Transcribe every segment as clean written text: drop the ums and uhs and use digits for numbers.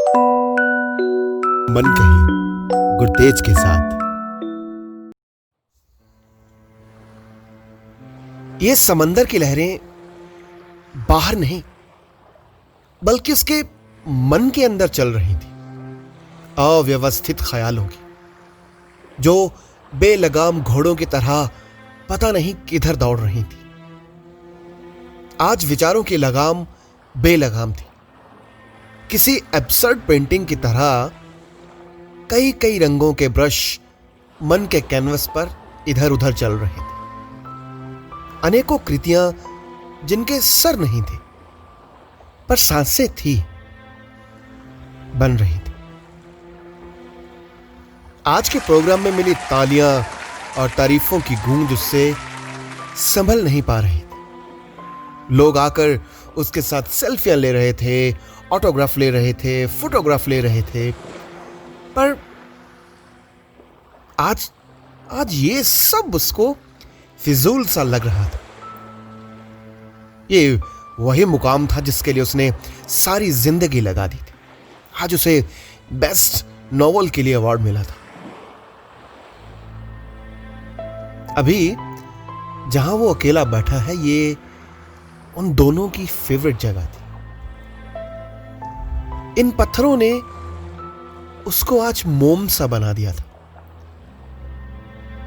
मन कही गुरतेज के साथ। ये समंदर की लहरें बाहर नहीं बल्कि उसके मन के अंदर चल रही थी, अव्यवस्थित ख्यालों की, जो बेलगाम घोड़ों की तरह पता नहीं किधर दौड़ रही थी। आज विचारों की लगाम बेलगाम थी। किसी एब्सर्ड पेंटिंग की तरह कई कई रंगों के ब्रश मन के कैनवस पर इधर उधर चल रहे थे। अनेकों कृतियां जिनके सर नहीं थे पर सांसें थी, बन रही थी। आज के प्रोग्राम में मिली तालियां और तारीफों की गूंज उससे संभल नहीं पा रही थी। लोग आकर उसके साथ सेल्फियां ले रहे थे, ऑटोग्राफ ले रहे थे, फोटोग्राफ ले रहे थे, पर आज ये सब उसको फिजूल सा लग रहा था। ये वही मुकाम था जिसके लिए उसने सारी जिंदगी लगा दी थी। आज उसे बेस्ट नॉवल के लिए अवार्ड मिला था। अभी जहां वो अकेला बैठा है, ये उन दोनों की फेवरेट जगह थी। इन पत्थरों ने उसको आज मोम सा बना दिया था।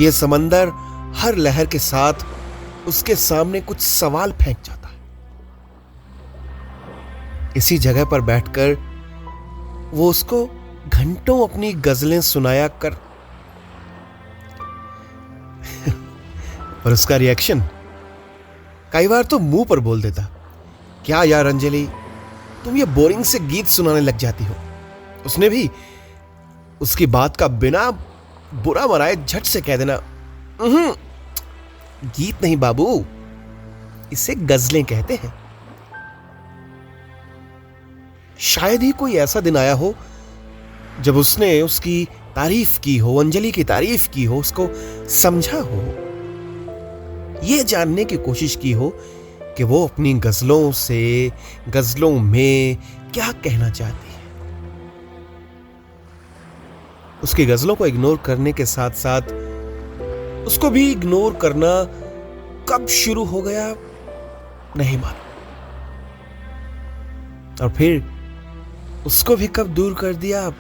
यह समंदर हर लहर के साथ उसके सामने कुछ सवाल फेंक जाता है। इसी जगह पर बैठकर वो उसको घंटों अपनी गजलें सुनाया कर और उसका रिएक्शन कई बार तो मुंह पर बोल देता, क्या यार अंजलि, तुम ये बोरिंग से गीत सुनाने लग जाती हो। उसने भी उसकी बात का बिना बुरा मनाए झट से कह देना, गीत नहीं बाबू, इसे गजलें कहते हैं। शायद ही कोई ऐसा दिन आया हो जब उसने उसकी तारीफ की हो, अंजलि की तारीफ की हो, उसको समझा हो, ये जानने की कोशिश की हो कि वो अपनी गजलों से, गजलों में क्या कहना चाहती है। उसकी गजलों को इग्नोर करने के साथ साथ उसको भी इग्नोर करना कब शुरू हो गया नहीं मालूम, और फिर उसको भी कब दूर कर दिया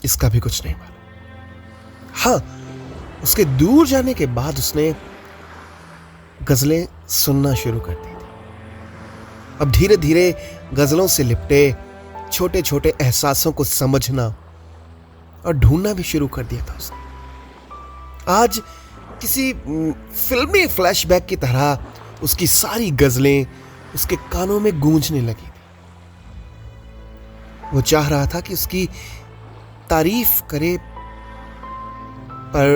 इसका भी कुछ नहीं मालूम। हाँ, उसके दूर जाने के बाद उसने गजलें सुनना शुरू कर दी थी। अब धीरे धीरे गजलों से लिपटे छोटे छोटे एहसासों को समझना और ढूंढना भी शुरू कर दिया था उसने। आज किसी फिल्मी फ्लैशबैक की तरह उसकी सारी गजलें उसके कानों में गूंजने लगी थी। वो चाह रहा था कि उसकी तारीफ करे, पर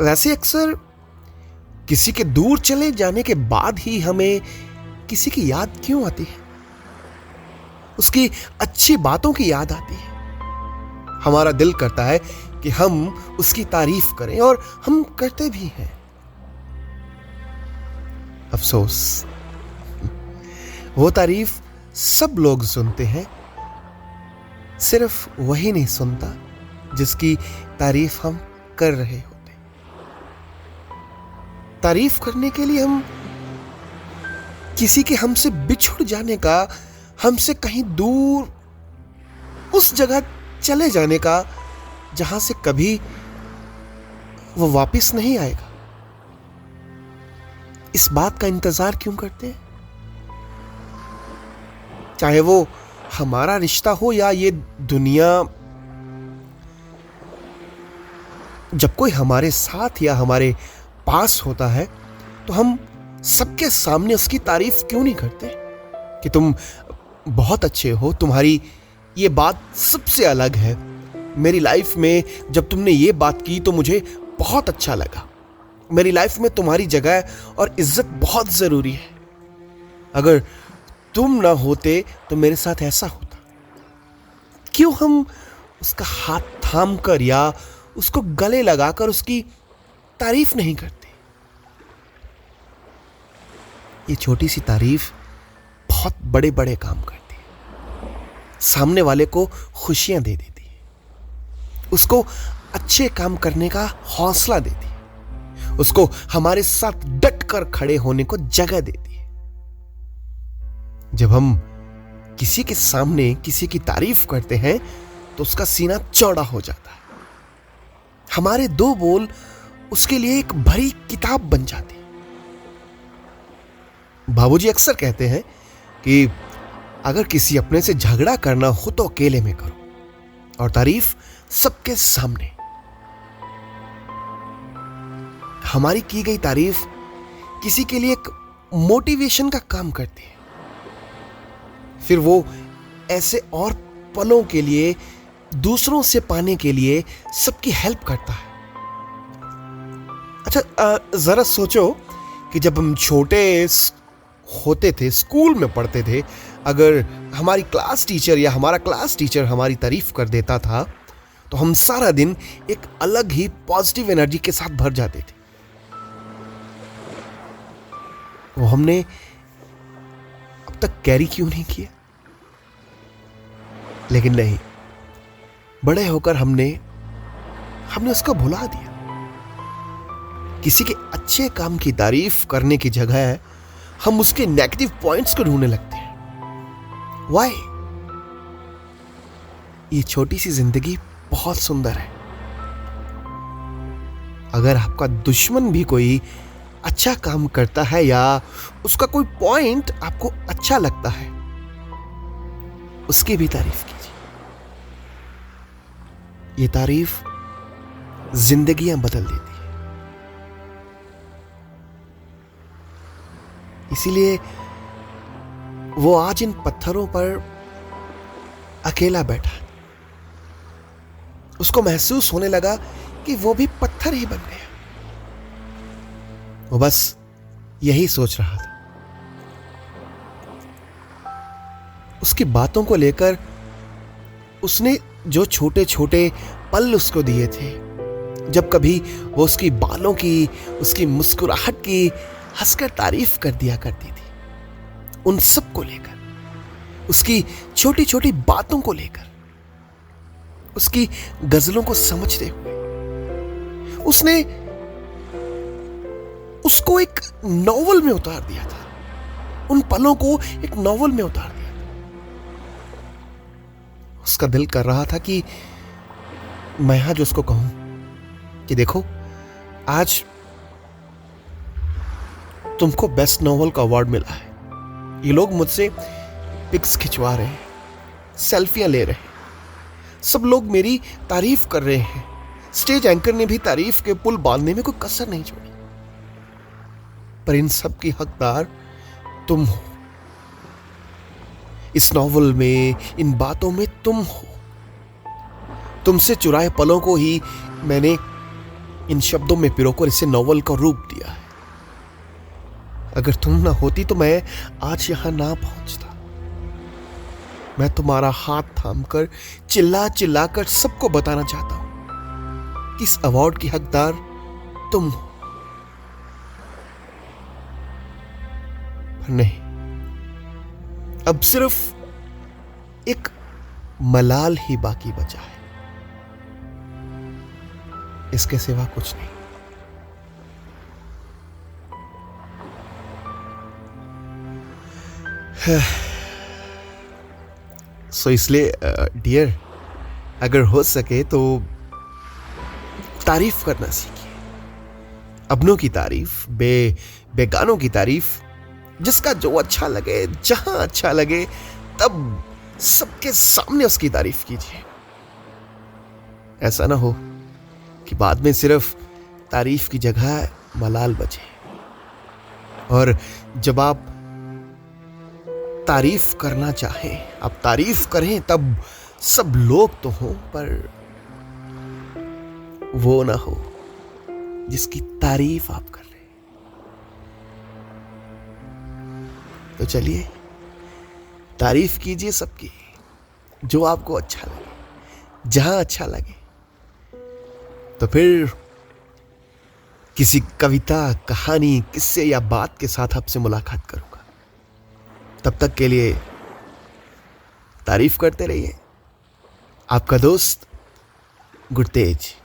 वैसे अक्सर किसी के दूर चले जाने के बाद ही हमें किसी की याद क्यों आती है? उसकी अच्छी बातों की याद आती है। हमारा दिल करता है कि हम उसकी तारीफ करें, और हम करते भी हैं। अफसोस, वो तारीफ सब लोग सुनते हैं, सिर्फ वही नहीं सुनता जिसकी तारीफ हम कर रहे होते। तारीफ करने के लिए हम किसी के हमसे बिछुड़ जाने का, हमसे कहीं दूर उस जगह चले जाने का जहां से कभी वो वापस नहीं आएगा, इस बात का इंतजार क्यों करते हैं? चाहे वो हमारा रिश्ता हो या ये दुनिया, जब कोई हमारे साथ या हमारे पास होता है तो हम सबके सामने उसकी तारीफ क्यों नहीं करते कि तुम बहुत अच्छे हो, तुम्हारी ये बात सबसे अलग है, मेरी लाइफ में जब तुमने ये बात की तो मुझे बहुत अच्छा लगा, मेरी लाइफ में तुम्हारी जगह और इज्जत बहुत जरूरी है, अगर तुम ना होते तो मेरे साथ ऐसा होता। क्यों हम उसका हाथ थाम कर या उसको गले लगाकर उसकी तारीफ नहीं करते? ये छोटी सी तारीफ बहुत बड़े बड़े काम करती है, सामने वाले को खुशियां दे देती है, उसको अच्छे काम करने का हौसला देती है, उसको हमारे साथ डट कर खड़े होने को जगह देती है। जब हम किसी के सामने किसी की तारीफ करते हैं तो उसका सीना चौड़ा हो जाता है, हमारे दो बोल उसके लिए एक भरी किताब बन जाती है। बाबूजी अक्सर कहते हैं कि अगर किसी अपने से झगड़ा करना हो तो अकेले में करो और तारीफ सबके सामने। हमारी की गई तारीफ किसी के लिए एक मोटिवेशन का काम करती है, फिर वो ऐसे और पलों के लिए, दूसरों से पाने के लिए सबकी हेल्प करता है। अच्छा, जरा सोचो कि जब हम छोटे होते थे, स्कूल में पढ़ते थे, अगर हमारी क्लास टीचर या हमारा क्लास टीचर हमारी तारीफ कर देता था तो हम सारा दिन एक अलग ही पॉजिटिव एनर्जी के साथ भर जाते थे। वो हमने अब तक कैरी क्यों नहीं किया? लेकिन नहीं, बड़े होकर हमने उसको भुला दिया। किसी के अच्छे काम की तारीफ करने की जगह हम उसके नेगेटिव पॉइंट्स को ढूंढने लगते हैं। वाई? ये छोटी सी जिंदगी बहुत सुंदर है। अगर आपका दुश्मन भी कोई अच्छा काम करता है या उसका कोई पॉइंट आपको अच्छा लगता है, उसकी भी तारीफ कीजिए। ये तारीफ जिंदगियां बदल देती है। इसीलिए वो आज इन पत्थरों पर अकेला बैठा, उसको महसूस होने लगा कि वो भी पत्थर ही बन गया। वो बस यही सोच रहा था। उसकी बातों को लेकर उसने जो छोटे छोटे पल उसको दिए थे, जब कभी वो उसकी बालों की, उसकी मुस्कुराहट की हंसकर तारीफ कर दिया करती थी, उन सब को लेकर, उसकी छोटी छोटी बातों को लेकर, उसकी गजलों को समझते हुए उसने उसको एक नॉवल में उतार दिया था। उन पलों को एक नॉवल में उतार दिया था। उसका दिल कर रहा था कि मैं आज उसको कहूं कि देखो, आज तुमको बेस्ट नॉवल का अवार्ड मिला है। ये लोग मुझसे पिक्स खिंचवा रहे हैं, सेल्फियां ले रहे हैं, सब लोग मेरी तारीफ कर रहे हैं। स्टेज एंकर ने भी तारीफ के पुल बांधने में कोई कसर नहीं छोड़ी, पर इन सब की हकदार तुम हो। इस नॉवल में, इन बातों में तुम हो। तुमसे चुराए पलों को ही मैंने इन शब्दों में पिरोकर इसे नॉवल का रूप दिया है। अगर तुम ना होती तो मैं आज यहां ना पहुंचता। मैं तुम्हारा हाथ थामकर चिल्ला चिल्ला कर सबको बताना चाहता हूं कि इस अवार्ड की हकदार तुम हो। पर नहीं, अब सिर्फ एक मलाल ही बाकी बचा है, इसके सिवा कुछ नहीं। सो इसलिए डियर, अगर हो सके तो तारीफ करना सीखिए। अपनों की तारीफ, बेगानों की तारीफ, जिसका जो अच्छा लगे, जहां अच्छा लगे, तब सबके सामने उसकी तारीफ कीजिए। ऐसा ना हो कि बाद में सिर्फ तारीफ की जगह मलाल बचे। और जब आप तारीफ करना चाहें, आप तारीफ करें, तब सब लोग तो हों, पर वो ना हो जिसकी तारीफ आप कर रहे हैं। तो चलिए, तारीफ कीजिए सबकी, जो आपको अच्छा लगे, जहां अच्छा लगे। तो फिर किसी कविता, कहानी, किस्से या बात के साथ आपसे मुलाकात करूंगा। तब तक के लिए तारीफ करते रहिए। आपका दोस्त गुडतेज।